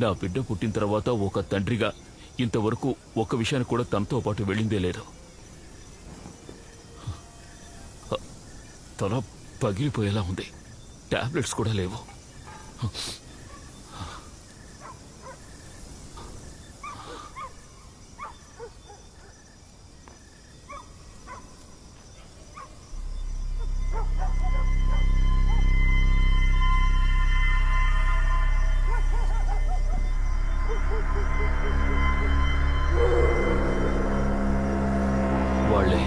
నా బిడ్డ పుట్టిన తర్వాత ఒక తండ్రిగా ఇంతవరకు ఒక్క విషయాన్ని కూడా తనతో పాటు వెళ్ళిందే లేదు. తల పగిలిపోయేలా ఉంది. టాబ్లెట్స్ కూడా లేవు. వాళ్ళే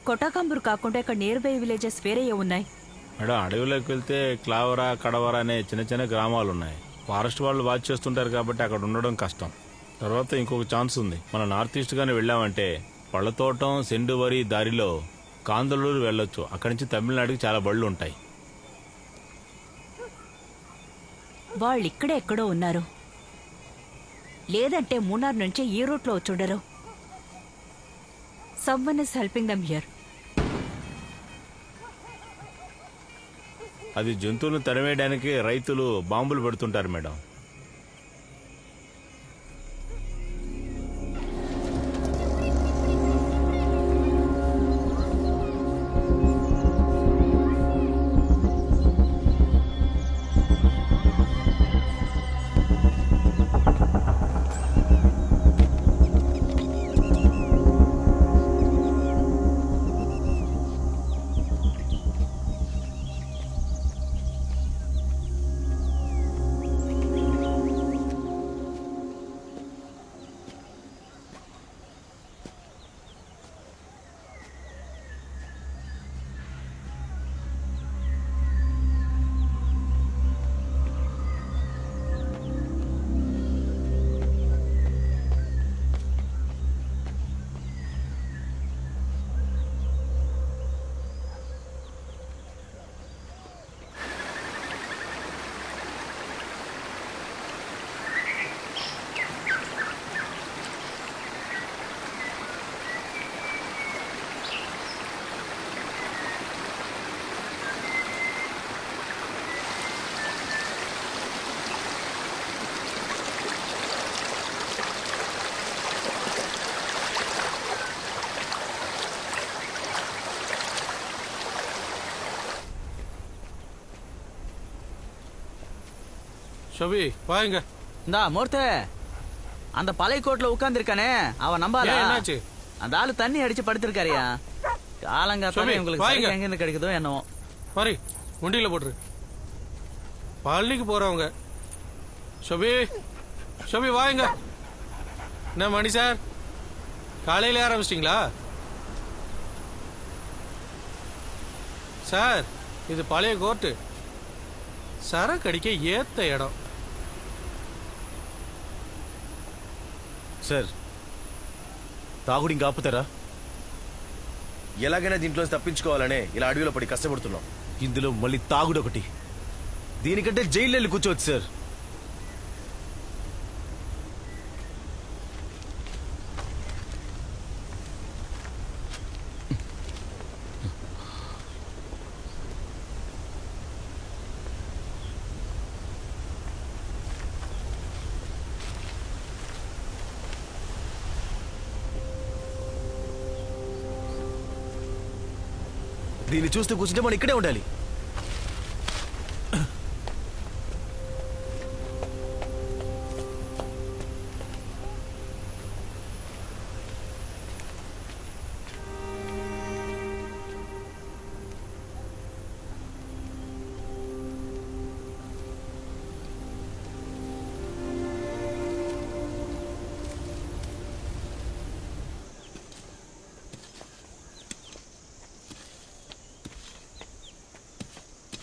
కొటాకంబూర్ కాకుండా ఇక్కడ నియర్ బై విలేజెస్ వేరే ఉన్నాయి. మేడం, అడవిలోకి వెళ్తే క్లావరా కడవరా అనే చిన్న చిన్న గ్రామాలు ఉన్నాయి. ఫారెస్ట్ వాళ్ళు వాచ్ చేస్తుంటారు కాబట్టి అక్కడ ఉండడం కష్టం. తర్వాత ఇంకొక ఛాన్స్ ఉంది. మన నార్త్ ఈస్ట్ గానే వెళ్ళామంటే పళ్ళతోటం సెండువరి దారిలో కాందలూరు వెళ్ళొచ్చు. అక్కడి నుంచి తమిళనాడుకి చాలా బళ్ళు ఉంటాయి. వాళ్ళు ఇక్కడే ఎక్కడో ఉన్నారు, లేదంటే మూనార్ నుంచి ఈ రూట్లో వచ్చుండరు. Someone is helping them here. అది జంతువులను తరిమేయడానికి రైతులు బాంబులు పెడుతుంటారు మేడం. ஷோபி வாங்க. இந்தா மூர்த்தே, அந்த பழைய கோட்ல உட்கார்ந்திருக்கானே அவன் நம்பால. என்னாச்சு? அந்த ஆளு தண்ணி அடிச்சு படுத்திருக்காரியா. காலங்காத்தாலே உங்களுக்கு எங்க இருந்து கிடைக்குதோ என்னவோ. பாரு, முண்டியில போட்டுரு. பழனிக்கு போறவங்க. ஷோபி ஷோபி வாங்க. என்ன மணி சார், காலையில ஆரம்பிச்சிட்டீங்களா சார்? இது பழைய கோர்ட்டு, சரக்கு அடிக்க ஏத்த இடம் సార్. తాగుడు ఇంకా ఆపుతారా? ఎలాగైనా దీంట్లో తప్పించుకోవాలనే ఇలా అడవిలో పడి కష్టపడుతున్నాం. ఇందులో మళ్ళీ తాగుడు ఒకటి. దీనికంటే జైలు వెళ్ళి కూర్చోవచ్చు సార్. దీన్ని చూస్తూ కూర్చుంటే మనం ఇక్కడే ఉండాలి.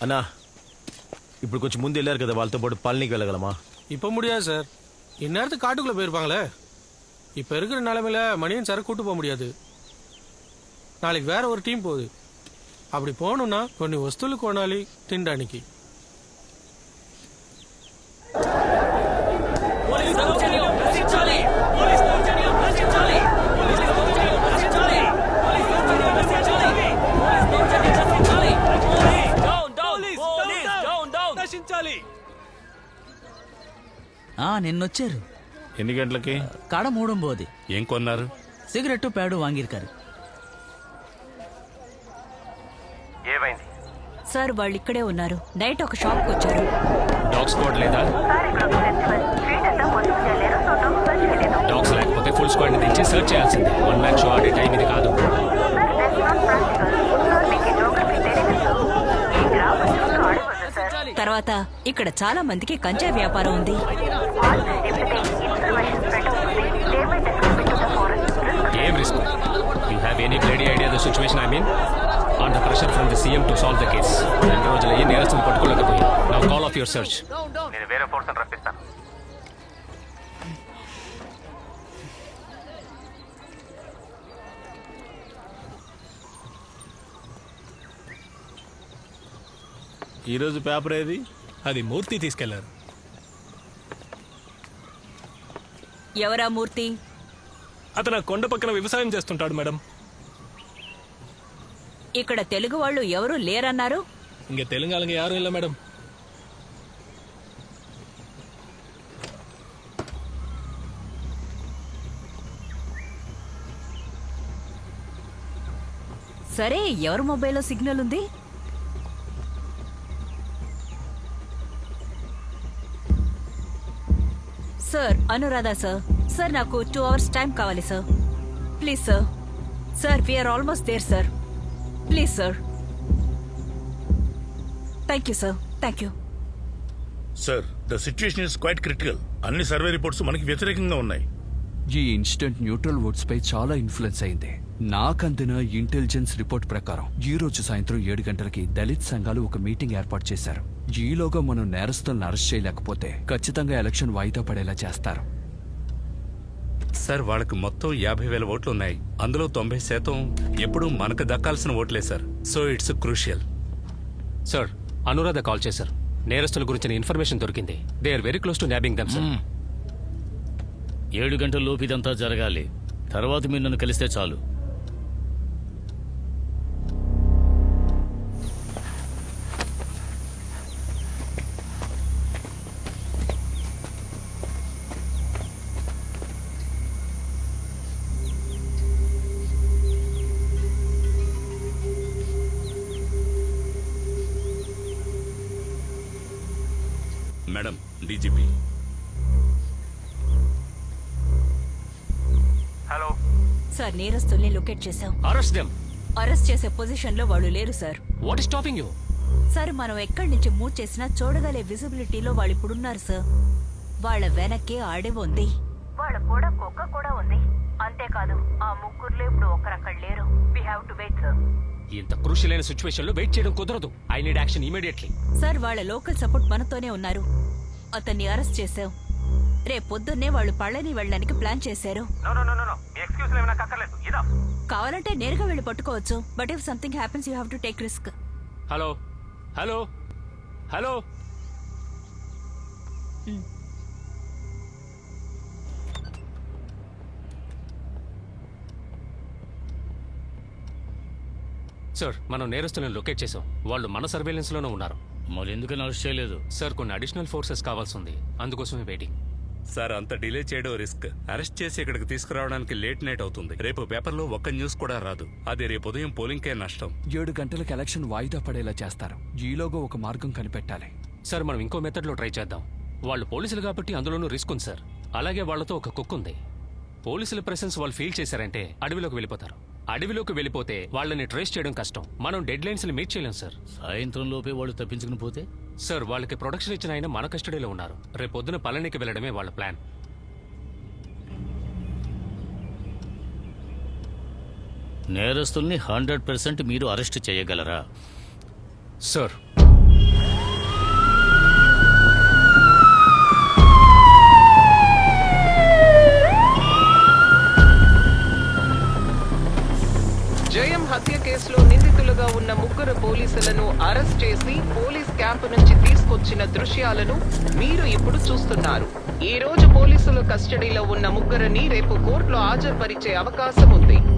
అన్నా, ఇప్పుడు కొంచెం ముందు వెళ్ళారు కదా, వాళ్ళతో పాటు పళనికి వెళ్ళగలమా? இப்போ முடியாது சார். இந்நேரத்துக்கு காட்டுக்குள்ளே போயிருப்பாங்களே. இப்போ இருக்கிற நிலைமையில மணியன் சாரை கூட்டு போக முடியாது. நாளைக்கு வேற ஒரு டீம் போகுது. அப்படி போகணும்னா కొన్ని వస్తువులు కొనాలి తినడానికి. నిన్నొచ్చారు. ఎన్ని గంటలకి? కడ మూడంబోది. ఏం కొన్నారు? Cigarette pad వాంగిరుకారు. సార్ వాళ్ళు ఇక్కడే ఉన్నారు. నైట్ ఒక షాప్కి వచ్చారు. డాగ్ స్క్వాడ్ లేదా? డాగ్స్ లేకపోతే ఫుల్ స్క్వాడ్ ని తెచ్చి సర్చ్ చేయాల్సింది. 1 మ్యాన్ షో ఆడే టైం ఇది కాదు. తర్వాత ఇక్కడ చాలా మందికి కంచా వ్యాపారం ఉంది. ఏం risk? You have any bloody idea the situation? I mean under pressure from the CM to solve the case. 2 రోజులు అయ్యి నేరస్తులు పట్టుకోలేకపోయాం. Now call off your search. నేను వేరే ఫోర్స్ రప్పిస్తాను. ఈరోజు పేపర్ ఏది? అది మూర్తి తీసుకెళ్లారు. ఎవరా మూర్తి? అతను కొండ పక్కన వ్యవసాయం చేస్తుంటాడు మేడం. ఇక్కడ తెలుగు వాళ్ళు ఎవరూ లేరన్నారు. ఇంక తెలంగాణకి యారు ఇల్ల మేడం. సరే, ఎవరి మొబైల్లో సిగ్నల్ ఉంది? Sir, Anuradha sir. సార్, నాకు 2 hours టైం కావాలి sir. Please sir. Sir, we are almost there sir. Please sir. Thank you sir. Thank you. Sir, the situation is quite critical. అన్ని సర్వే రిపోర్ట్స్ మనకి వ్యతిరేకంగా ఉన్నాయి. ఈ ఇన్సిడెంట్ న్యూట్రల్ ఓట్స్ పై చాలా influence అయింది. నాకందిన intelligence report ప్రకారం ఈ రోజు సాయంత్రం 7 గంటలకి దళిత్ సంఘాలు ఒక మీటింగ్ ఏర్పాటు చేశారు. ఈలోగా మనం నేరస్తులను అరెస్ట్ చేయలేకపోతే ఖచ్చితంగా ఎలక్షన్ వాయిదా పడేలా చేస్తారు. సార్, వాళ్ళకి మొత్తం 50,000 ఓట్లు ఉన్నాయి. అందులో 90% ఎప్పుడు మనకు దక్కాల్సిన ఓట్లే sir. So it's crucial. Sir, Anuradha call చేశారు. నేరస్తుల గురించిన ఇన్ఫర్మేషన్ దొరికింది. They are very close to nabbing them sir. 7 గంటల లోపు ఇదంతా జరగాలి. తర్వాత మీరు నన్ను కలిస్తే చాలు. Madam, DGP. హలో సార్, నేరస్తుల్ని లొకేట్ చేశాం. Arrest them. అరెస్ట్ చేసే పొజిషన్ లో వాళ్ళు లేరు sir. What is stopping you? Sir, మనం ఎక్కడి నుంచి మూవ్ చేసినా చూడగలే విజిబిలిటీలో వాళ్ళు ఇప్పుడున్నారు సార్. వాళ్ళ వెనక్కి అడవి ఉంది. వాళ్ళ కూడా కుక్క కూడా ఉంది. అంతేకాదు, ఆ ముగ్గురులో ఇప్పుడు ఒకరక్కడ లేరు. We have to wait sir. ఇంత క్రూషియల్ అయిన సిచ్యువేషన్ లో వెయిట్ చేయడం కుదరదు. I need action immediately. Sir, వాళ్ళ లోకల్ సపోర్ట్ మనతోనే ఉన్నారు. అతన్ని అరెస్ట్ చేశాం. రేపు పొద్దున్నే వాళ్ళు పళ్ళని వెళ్ళడానికి ప్లాన్ చేశారు. కావాలంటే నేరుగా వెళ్ళి పట్టుకోవచ్చు. But if something happens you have to take risk. Hello hello hello. Sir, మనం నేరస్తులను లొకేట్ చేసాం. వాళ్ళు మన సర్వేలెన్స్ లోనే ఉన్నారు. మరి ఎందుకని అరెస్ట్ చేయలేదు? సార్, కొన్ని అడిషనల్ ఫోర్సెస్ కావాల్సి ఉంది. అందుకోసమే వెయిటింగ్. సార్, అంత డిలే చేయడం రిస్క్. అరెస్ట్ చేసి ఇక్కడికి తీసుకురావడానికి లేట్ నైట్ అవుతుంది. రేపు పేపర్లో ఒక్క న్యూస్ కూడా రాదు. అది రేపు ఉదయం పోలింగ్కే నష్టం. 7 గంటలకు ఎలక్షన్ వాయిదా పడేలా చేస్తారు. ఈలోగా ఒక మార్గం కనిపెట్టాలి. సార్, మనం ఇంకో మెథడ్ లో ట్రై చేద్దాం. వాళ్ళు పోలీసులు కాబట్టి అందులోనూ రిస్క్ ఉంది సార్. అలాగే వాళ్ళతో ఒక కుక్ ఉంది. పోలీసుల ప్రెసెన్స్ వాళ్ళు ఫీల్ చేశారంటే అడవిలోకి వెళ్ళిపోతారు. అడవిలోకి వెళ్ళిపోతే వాళ్ళని ట్రేస్ చేయడం కష్టం. మనం డెడ్ లైన్స్ ని మీట్ చేయలేం సార్. సాయంత్రం లోపే వాళ్ళు తప్పించుకుని పోతే? సార్, వాళ్ళకి ప్రొడక్షన్ ఇచ్చిన ఆయన మన కస్టడీలో ఉన్నారు. రేపు పొద్దున పళనికి వెళ్ళడమే వాళ్ళ ప్లాన్. నేరస్తుల్ని 100% మీరు అరెస్ట్ చేయగలరా? సార్, హత్య కేసులో నిందితులుగా ఉన్న 3 పోలీసులను అరెస్ట్ చేసి పోలీస్ క్యాంపు నుంచి తీసుకొచ్చిన దృశ్యాలను మీరు ఇప్పుడు చూస్తున్నారు. ఈ రోజు పోలీసుల కస్టడీలో ఉన్న 3ని రేపు కోర్టులో హాజరుపరిచే అవకాశం ఉంది.